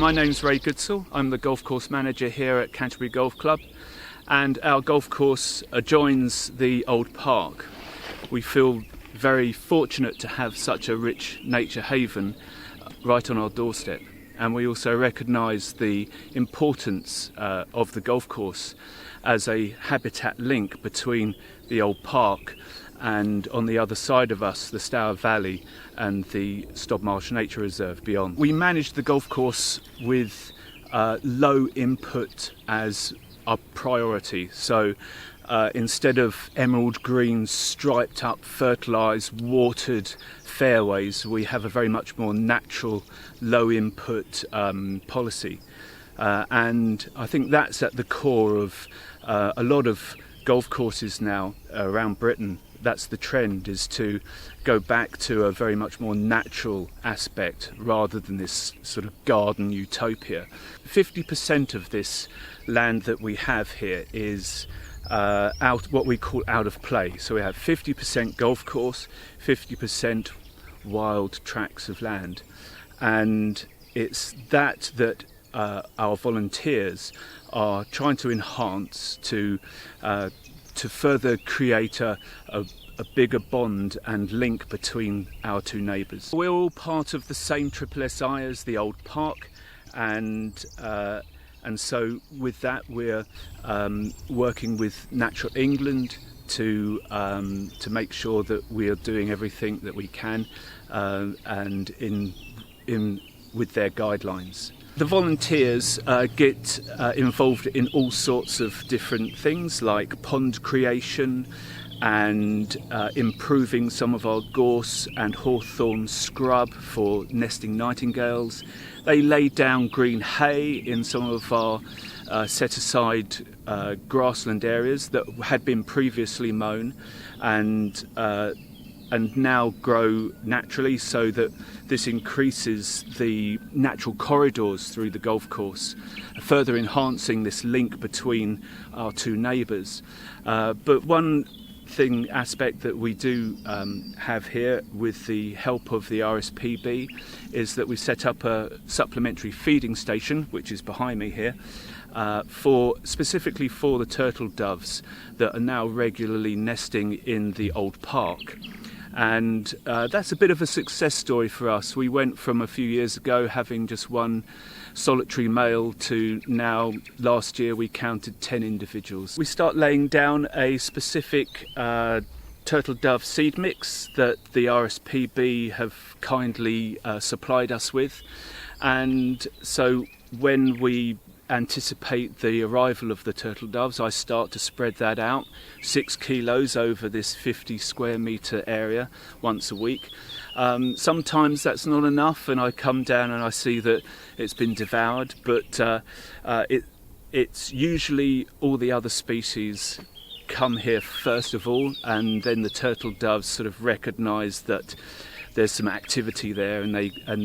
My name's Goodall. I'm the golf course manager here at Canterbury Golf Club, and our golf course adjoins the old park. We feel very fortunate to have such a rich nature haven right on our doorstep, and we also recognise the importance of the golf course as a habitat link between the old park and, on the other side of us, the Stour Valley and the Stobmarsh Nature Reserve beyond. We manage the golf course with low input as our priority. So instead of emerald green, striped up, fertilised, watered fairways, we have a very much more natural, low input policy. And I think that's at the core of a lot of golf courses now around Britain. That's the trend, is to go back to a very much more natural aspect rather than this sort of garden utopia. 50% of this land that we have here is what we call out of play. So we have 50% golf course, 50% wild tracts of land, and it's that our volunteers are trying to enhance to further create a bigger bond and link between our two neighbours. We're all part of the same SSSI as the old park, and so with that we're working with Natural England to make sure that we are doing everything that we can and in with their guidelines. The volunteers get involved in all sorts of different things, like pond creation and improving some of our gorse and hawthorn scrub for nesting nightingales. They lay down green hay in some of our set-aside grassland areas that had been previously mown and now grow naturally, so that this increases the natural corridors through the golf course, further enhancing this link between our two neighbours. But one aspect that we do have here, with the help of the RSPB, is that we set up a supplementary feeding station, which is behind me here, specifically for the turtle doves that are now regularly nesting in the old park. And that's a bit of a success story for us. We went from a few years ago having just one solitary male to now, last year, we counted 10 individuals. We start laying down a specific turtle dove seed mix that the RSPB have kindly supplied us with. And so when we anticipate the arrival of the turtle doves, I start to spread that out 6 kilos over this 50 square metre area once a week. Sometimes that's not enough, and I come down and I see that it's been devoured, but it's usually all the other species come here first of all, and then the turtle doves sort of recognise that there's some activity there, and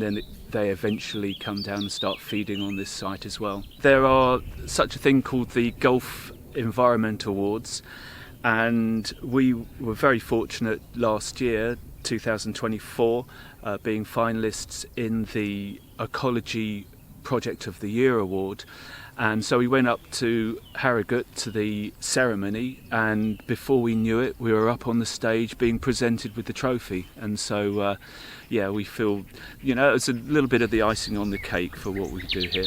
then they eventually come down and start feeding on this site as well. There are such a thing called the Golf Environment Awards, and we were very fortunate last year, 2024, being finalists in the Ecology Project of the Year award. And so we went up to Harrogate to the ceremony, and before we knew it, we were up on the stage being presented with the trophy. And so, we feel, it's a little bit of the icing on the cake for what we do here.